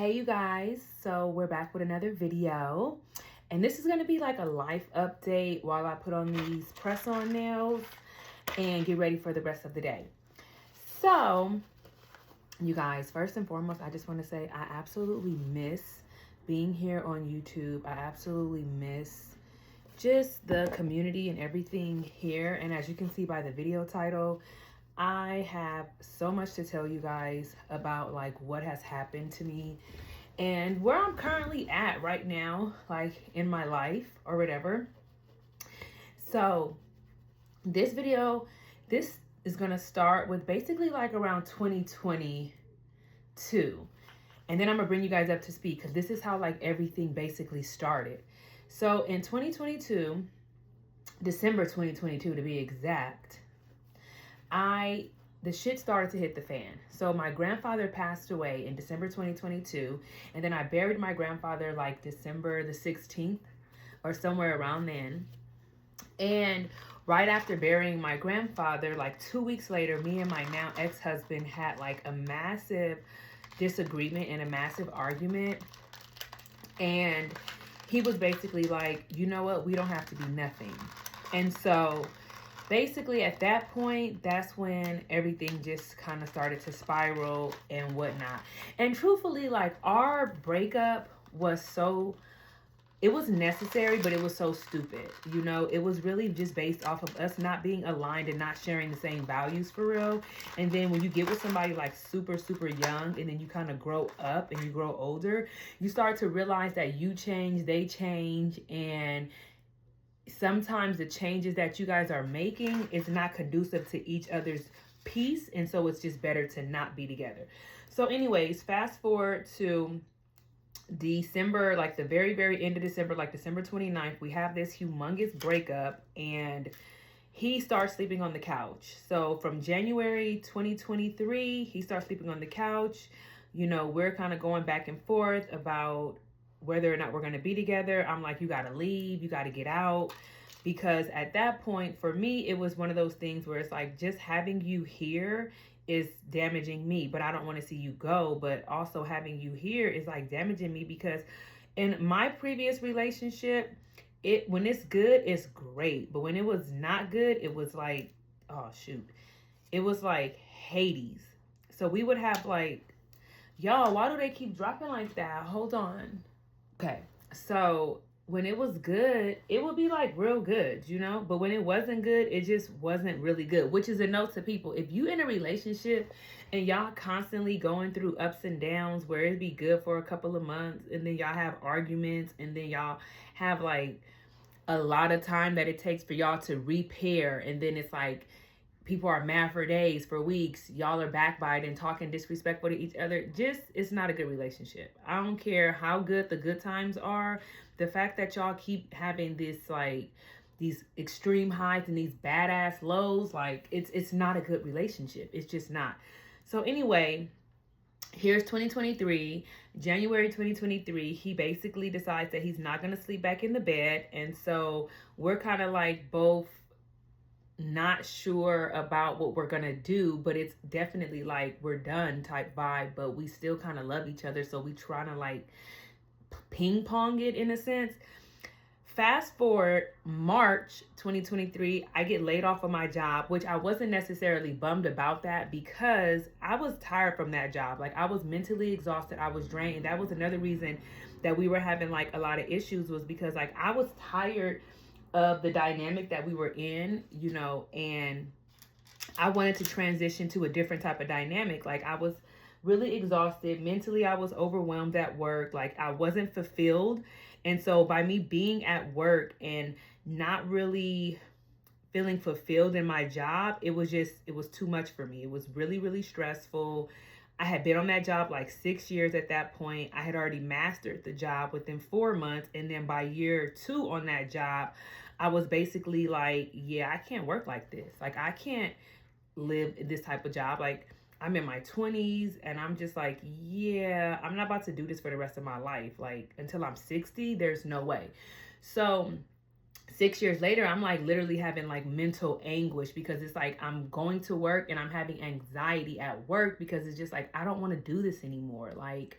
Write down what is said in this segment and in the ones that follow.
Hey you guys, so we're back with another video, and this is going to be like a life update while I put on these press-on nails and get ready for the rest of the day. So you guys, first and foremost, I just want to say I absolutely miss being here on YouTube. I absolutely miss just the community and everything here, and as you can see by the video title, I have so much to tell you guys about like what has happened to me and where I'm currently at right now, like in my life or whatever. So this video, this is gonna start with basically like around 2022. And then I'm gonna bring you guys up to speed because this is how like everything basically started. So in 2022, December 2022 to be exact, the shit started to hit the fan. So my grandfather passed away in December 2022, and then I buried my grandfather like December the 16th or somewhere around then. And right after burying my grandfather, like 2 weeks later, me and my now ex-husband had like a massive disagreement and a massive argument. And he was basically like, you know what, we don't have to be nothing. And so basically at that point, that's when everything just kind of started to spiral and whatnot. And truthfully, like our breakup was it was necessary, but it was so stupid. You know, it was really just based off of us not being aligned and not sharing the same values for real. And then when you get with somebody like super, super young and then you kind of grow up and you grow older, you start to realize that you change, they change, and sometimes the changes that you guys are making is not conducive to each other's peace, and so it's just better to not be together. So anyways, fast forward to December, like the very, very end of December, like December 29th, we have this humongous breakup, and he starts sleeping on the couch. So from January 2023, he starts sleeping on the couch. You know, we're kind of going back and forth about whether or not we're going to be together. I'm like, you got to leave, you got to get out. Because at that point, for me, it was one of those things where it's like, just having you here is damaging me, but I don't want to see you go. But also having you here is like damaging me, because in my previous relationship, when it's good, it's great. But when it was not good, it was like, oh shoot, it was like Hades. So we would have like, y'all, why do they keep dropping like that? Hold on. Okay, so when it was good, it would be like real good, you know? But when it wasn't good, it just wasn't really good, which is a note to people. If you in a relationship and y'all constantly going through ups and downs where it'd be good for a couple of months and then y'all have arguments and then y'all have like a lot of time that it takes for y'all to repair, and then it's like people are mad for days, for weeks, y'all are backbiting, talking disrespectful to each other, just, it's not a good relationship. I don't care how good the good times are. The fact that y'all keep having this like these extreme highs and these badass lows, like it's not a good relationship. It's just not. So anyway, here's 2023, January 2023, he basically decides that he's not going to sleep back in the bed. And so we're kind of like both not sure about what we're gonna do, but it's definitely like we're done type vibe, but we still kind of love each other, so we try to like ping pong it in a sense. Fast forward March 2023, I get laid off of my job, which I wasn't necessarily bummed about that because I was tired from that job. Like I was mentally exhausted, I was drained. That was another reason that we were having like a lot of issues, was because like I was tired of the dynamic that we were in, you know, and I wanted to transition to a different type of dynamic. Like I was really exhausted. Mentally, I was overwhelmed at work. Like I wasn't fulfilled. And so by me being at work and not really feeling fulfilled in my job, it was too much for me. It was really, really stressful. I had been on that job like 6 years at that point. I had already mastered the job within 4 months. And then by year 2 on that job, I was basically like, yeah, I can't work like this. Like I can't live this type of job. Like I'm in my 20s and I'm just like, yeah, I'm not about to do this for the rest of my life. Like until I'm 60, there's no way. So 6 years later, I'm like literally having like mental anguish because it's like I'm going to work and I'm having anxiety at work because it's just like, I don't want to do this anymore. Like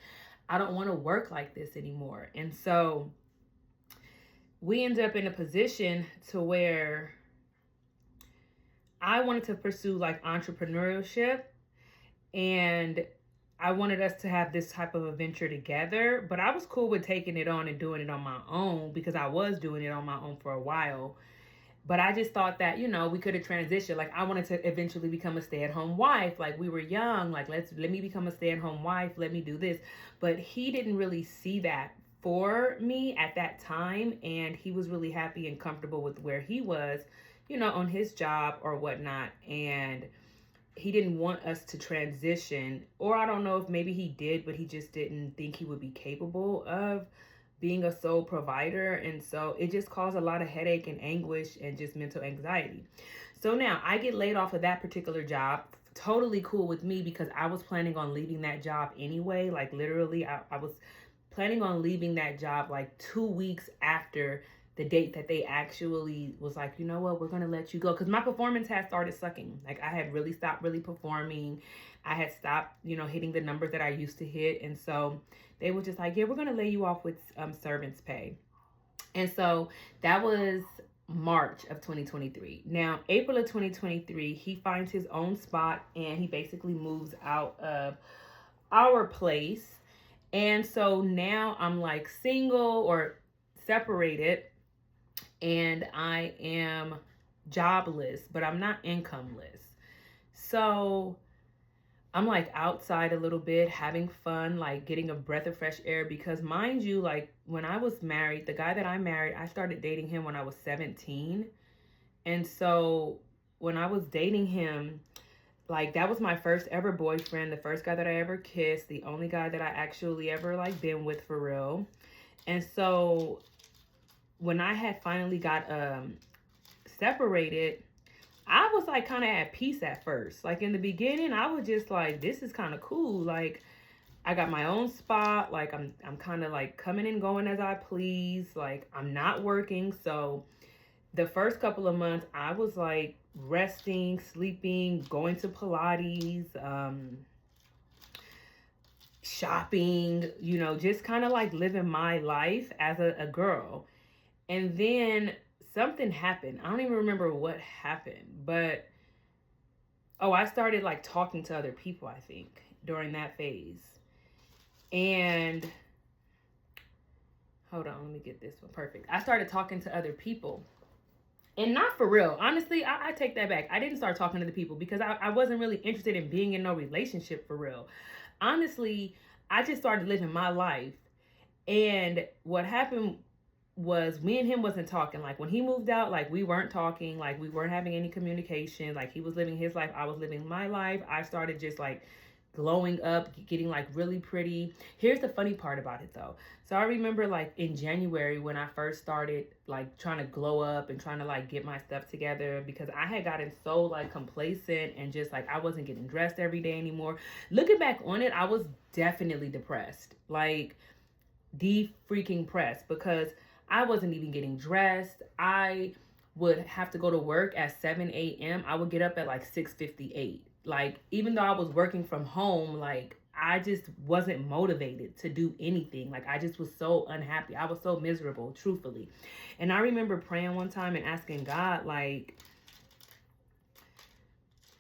I don't want to work like this anymore. And so we ended up in a position to where I wanted to pursue like entrepreneurship, and I wanted us to have this type of a venture together, but I was cool with taking it on and doing it on my own because I was doing it on my own for a while. But I just thought that, you know, we could have transitioned. Like, I wanted to eventually become a stay-at-home wife. Like, we were young. Like, let me become a stay-at-home wife. Let me do this. But he didn't really see that for me at that time. And he was really happy and comfortable with where he was, you know, on his job or whatnot. And he didn't want us to transition. Or I don't know if maybe he did, but he just didn't think he would be capable of being a sole provider. And so it just caused a lot of headache and anguish and just mental anxiety. So now I get laid off of that particular job. Totally cool with me because I was planning on leaving that job anyway. Like literally, I was planning on leaving that job like 2 weeks after the date that they actually was like, you know what, we're going to let you go. Because my performance had started sucking. Like I had really stopped really performing. I had stopped, you know, hitting the numbers that I used to hit. And so they were just like, yeah, we're going to lay you off with servants pay. And so that was March of 2023. Now, April of 2023, he finds his own spot and he basically moves out of our place. And so now I'm like single or separated, and I am jobless, but I'm not incomeless. So I'm like outside a little bit, having fun, like getting a breath of fresh air. Because mind you, like when I was married, the guy that I married, I started dating him when I was 17. And so when I was dating him, like that was my first ever boyfriend, the first guy that I ever kissed, the only guy that I actually ever like been with for real. And so when I had finally got separated, I was like kind of at peace at first. Like in the beginning, I was just like, this is kind of cool. Like I got my own spot. Like I'm kind of like coming and going as I please. Like I'm not working. So the first couple of months I was like resting, sleeping, going to Pilates, shopping, you know, just kind of like living my life as a girl. And then something happened. I don't even remember what happened, but I started like talking to other people, I think, during that phase. And hold on, let me get this one perfect. I started talking to other people. And not for real. Honestly, I take that back. I didn't start talking to the people because I wasn't really interested in being in no relationship for real. Honestly, I just started living my life. And what happened was me and him wasn't talking. Like when he moved out, like we weren't talking, like we weren't having any communication. Like he was living his life, I was living my life. I started just like glowing up, getting like really pretty. Here's the funny part about it though. So I remember like in January when I first started like trying to glow up and trying to like get my stuff together, because I had gotten so like complacent and just like I wasn't getting dressed every day anymore. Looking back on it, I was definitely depressed. Like freaking pressed, because I wasn't even getting dressed. I would have to go to work at 7 a.m. I would get up at like 6:58. Like, even though I was working from home, like, I just wasn't motivated to do anything. Like, I just was so unhappy. I was so miserable, truthfully. And I remember praying one time and asking God, like,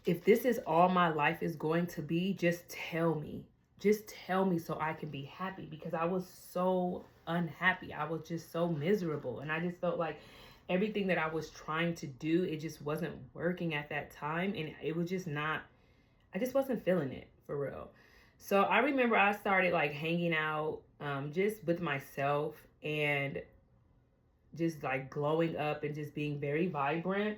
if this is all my life is going to be, just tell me. Just tell me so I can be happy, because I was so unhappy. I was just so miserable. And I just felt like everything that I was trying to do, it just wasn't working at that time. And it was just not, I just wasn't feeling it for real. So I remember I started like hanging out just with myself and just like glowing up and just being very vibrant.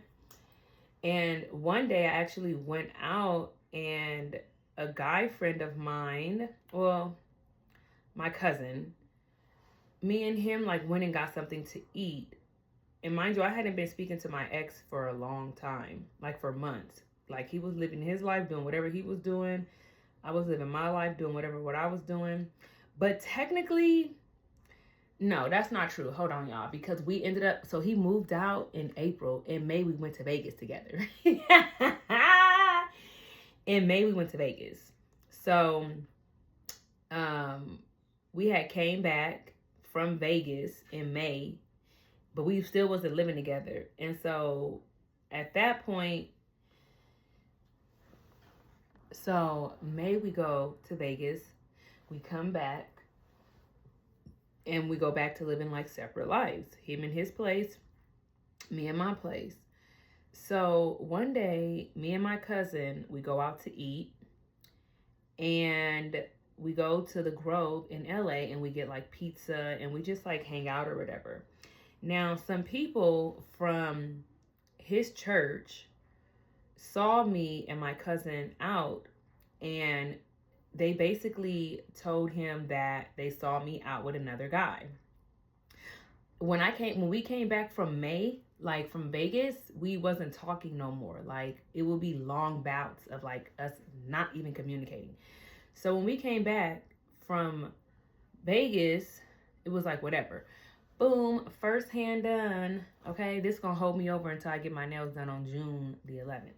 And one day I actually went out, and a guy friend of mine, well, my cousin, me and him like went and got something to eat. And mind you, I hadn't been speaking to my ex for a long time, like for months. Like he was living his life, doing whatever he was doing. I was living my life, doing what I was doing. But technically, no, that's not true. Hold on, y'all. Because we ended up, so he moved out in April. In May, we went to Vegas together. In May, we went to Vegas. So, we had came back from Vegas in May, but we still wasn't living together. And so at that point, so May we go to Vegas, we come back, and we go back to living like separate lives. Him in his place, me in my place. So one day, me and my cousin, we go out to eat, and we go to the Grove in LA, and we get like pizza, and we just like hang out or whatever. Now, some people from his church saw me and my cousin out, and they basically told him that they saw me out with another guy. When we came back from May, like from Vegas, we wasn't talking no more. Like it would be long bouts of like us not even communicating. So when we came back from Vegas, it was like whatever. Boom, first hand done. Okay, this gonna hold me over until I get my nails done on June the 11th.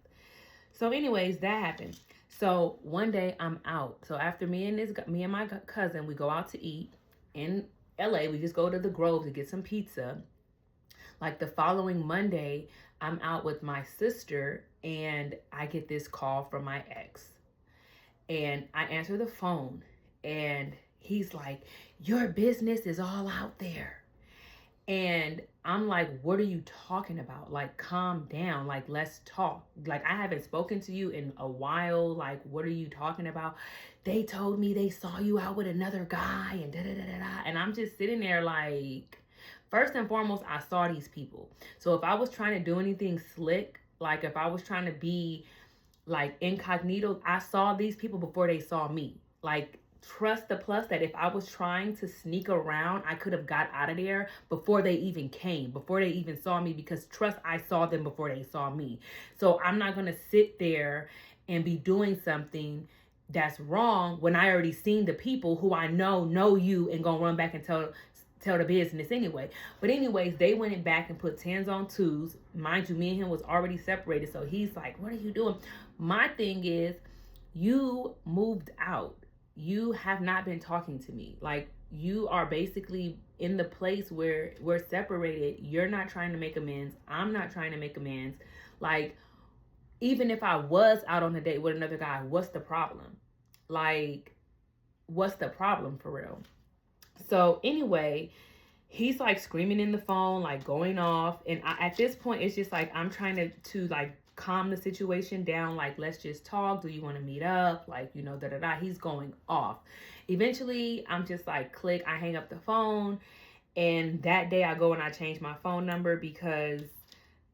So anyways, that happened. So one day I'm out. So after me and my cousin, we go out to eat in LA. We just go to the Grove to get some pizza. Like the following Monday, I'm out with my sister, and I get this call from my ex. And I answer the phone, and he's like, "Your business is all out there." And I'm like, "What are you talking about? Like, calm down. Like, let's talk. Like, I haven't spoken to you in a while. Like, what are you talking about? They told me they saw you out with another guy and da-da-da-da-da." And I'm just sitting there like, first and foremost, I saw these people. So if I was trying to do anything slick, like if I was trying to be like incognito, I saw these people before they saw me. Like, trust the plus that if I was trying to sneak around, I could have got out of there before they even came, before they even saw me, because trust, I saw them before they saw me. So I'm not going to sit there and be doing something that's wrong when I already seen the people who I know you and gonna run back and tell the business anyway. But anyways, they went back and put 10s on 2s. Mind you, me and him was already separated. So he's like, "What are you doing?" My thing is, you moved out. You have not been talking to me. Like, you are basically in the place where we're separated. You're not trying to make amends. I'm not trying to make amends. Like, even if I was out on a date with another guy, what's the problem? Like, what's the problem for real? So anyway, he's like screaming in the phone, like going off. And at this point, it's just like, I'm trying to like calm the situation down. Like, let's just talk. Do you want to meet up? Like, you know, da-da-da. He's going off. Eventually, I'm just like, click, I hang up the phone. And that day I go and I change my phone number because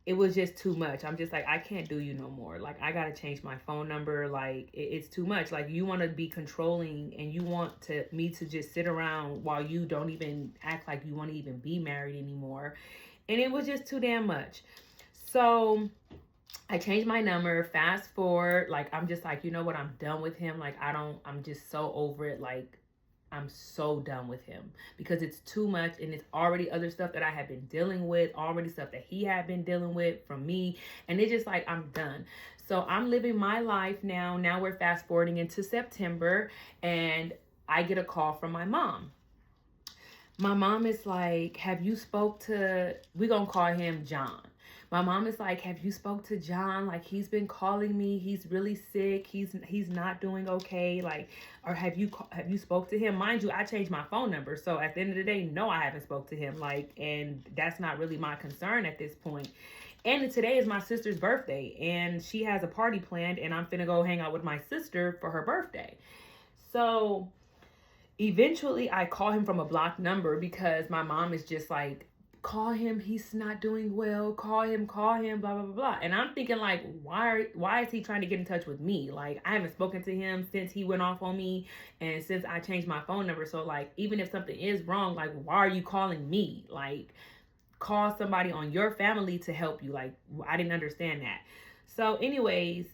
it was just too much. I'm just like, I can't do you no more. Like, I got to change my phone number. Like, it's too much. Like, you want to be controlling and you want me to just sit around while you don't even act like you want to even be married anymore. And it was just too damn much. So I changed my number. Fast forward, like, I'm just like, you know what? I'm done with him. Like, I'm just so over it. Like, I'm so done with him because it's too much, and it's already other stuff that I have been dealing with, already stuff that he had been dealing with from me. And it's just like, I'm done. So I'm living my life now. Now we're fast forwarding into September, and I get a call from my mom. My mom is like, "Have you spoke to," we're going to call him John. My mom is like, "Have you spoke to John? Like, he's been calling me. He's really sick. He's not doing okay. Like, or have you spoke to him?" Mind you, I changed my phone number. So at the end of the day, no, I haven't spoke to him. Like, and that's not really my concern at this point. And today is my sister's birthday, and she has a party planned, and I'm finna go hang out with my sister for her birthday. So eventually I call him from a blocked number because my mom is just like, "Call him, he's not doing well, call him, blah, blah, blah, blah." And I'm thinking like, why is he trying to get in touch with me? Like, I haven't spoken to him since he went off on me and since I changed my phone number. So like, even if something is wrong, like, why are you calling me? Like, call somebody on your family to help you. Like, I didn't understand that. So anyways,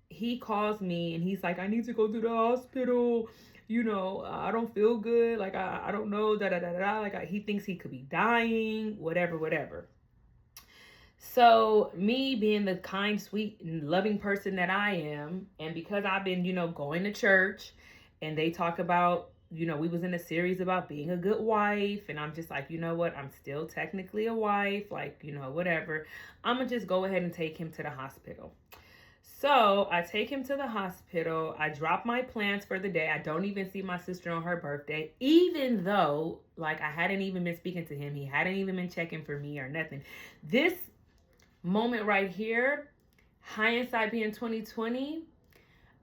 he calls me and he's like, "I need to go to the hospital. You know, I don't feel good. Like, I don't know, da-da-da-da. Like, he thinks he could be dying, whatever. So me being the kind, sweet, and loving person that I am, and because I've been, you know, going to church, and they talk about you know, we was in a series about being a good wife, and I'm just like, you know what, I'm still technically a wife, like, you know, whatever. I'm gonna just go ahead and take him to the hospital. So I take him to the hospital. I drop my plans for the day. I don't even see my sister on her birthday, even though, like, I hadn't even been speaking to him. He hadn't even been checking for me or nothing. This moment right here, hindsight being 2020,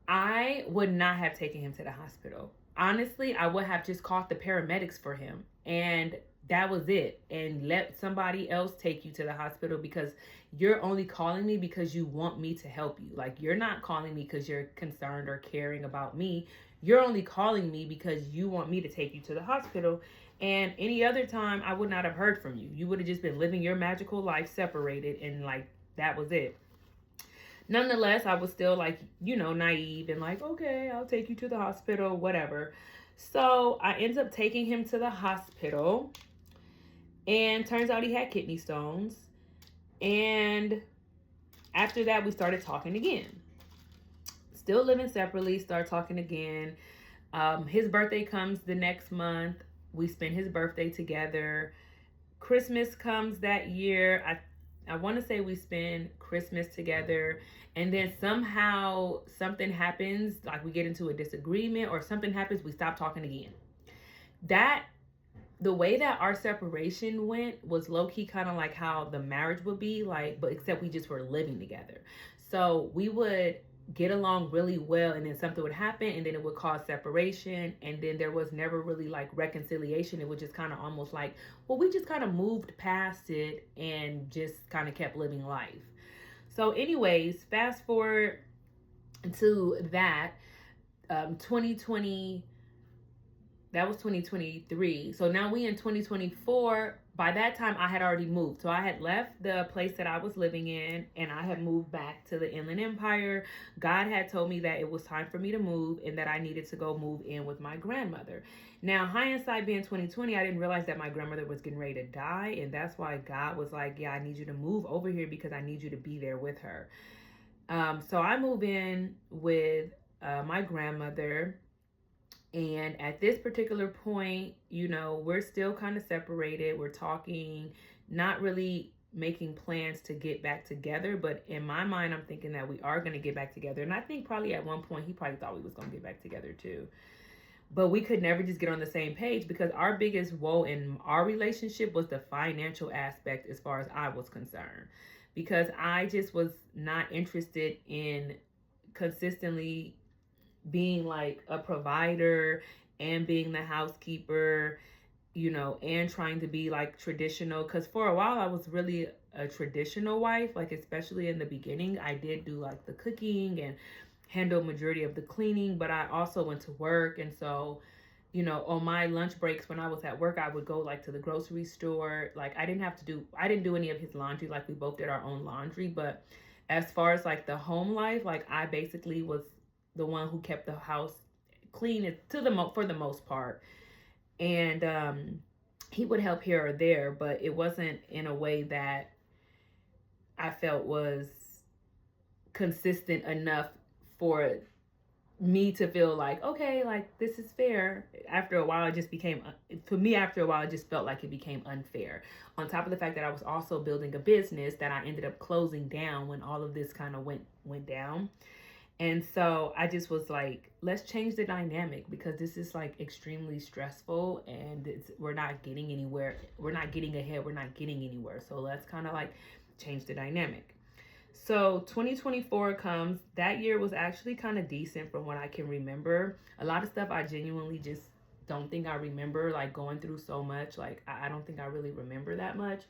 I would not have taken him to the hospital. Honestly, I would have just called the paramedics for him, and that was it, and let somebody else take you to the hospital, because you're only calling me because you want me to help you. Like, you're not calling me because you're concerned or caring about me. You're only calling me because you want me to take you to the hospital. And any other time, I would not have heard from you. You would have just been living your magical life separated, and like, that was it. Nonetheless, I was still like, you know, naive and like, okay, I'll take you to the hospital, whatever. So I ended up taking him to the hospital, and turns out he had kidney stones. And after that, we started talking again. Still living separately, start talking again. His birthday comes the next month. We spend his birthday together. Christmas comes that year. I want to say we spend Christmas together, and then somehow something happens, like we get into a disagreement or something happens, we stop talking again. The way that our separation went was low-key kind of like how the marriage would be, like, but except we just were living together. So we would get along really well, and then something would happen, and then it would cause separation, and then there was never really like reconciliation. It was just kind of almost like, well, we just kind of moved past it and just kind of kept living life. So anyways, fast forward to that, 2020, that was 2023. So now we in 2024. By that time, I had already moved. So I had left the place that I was living in, and I had moved back to the Inland Empire. God had told me that it was time for me to move, and that I needed to go move in with my grandmother. Now, hindsight being 2020, I didn't realize that my grandmother was getting ready to die, and that's why God was like, yeah, I need you to move over here because I need you to be there with her. So I move in with my grandmother. And at this particular point, you know, we're still kind of separated. We're talking, not really making plans to get back together. But in my mind, I'm thinking that we are going to get back together. And I think probably at one point, he probably thought we was going to get back together too. But we could never just get on the same page, because our biggest woe in our relationship was the financial aspect as far as I was concerned. Because I just was not interested in consistently being like a provider and being the housekeeper, you know, and trying to be like traditional. Because for a while I was really a traditional wife, like especially in the beginning. I did do like the cooking and handle majority of the cleaning, but I also went to work. And so, you know, on my lunch breaks when I was at work, I would go like to the grocery store. Like I didn't do any of his laundry. Like we both did our own laundry. But as far as like the home life, like I basically was the one who kept the house clean for the most part. And he would help here or there, but it wasn't in a way that I felt was consistent enough for me to feel like, okay, like this is fair. After a while, it just became, for me, after a while, it just felt like it became unfair. On top of the fact that I was also building a business that I ended up closing down when all of this kind of went down. And so I just was like, let's change the dynamic, because this is like extremely stressful, and we're not getting anywhere. We're not getting ahead. We're not getting anywhere. So let's kind of like change the dynamic. So 2024 comes. That year was actually kind of decent from what I can remember. A lot of stuff I genuinely just don't think I remember, like going through so much. Like I don't think I really remember that much.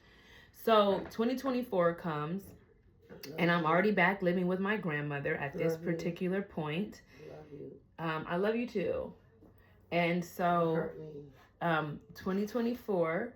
So 2024 comes. And I'm already back living with my grandmother at this particular point. I love you too. And so 2024,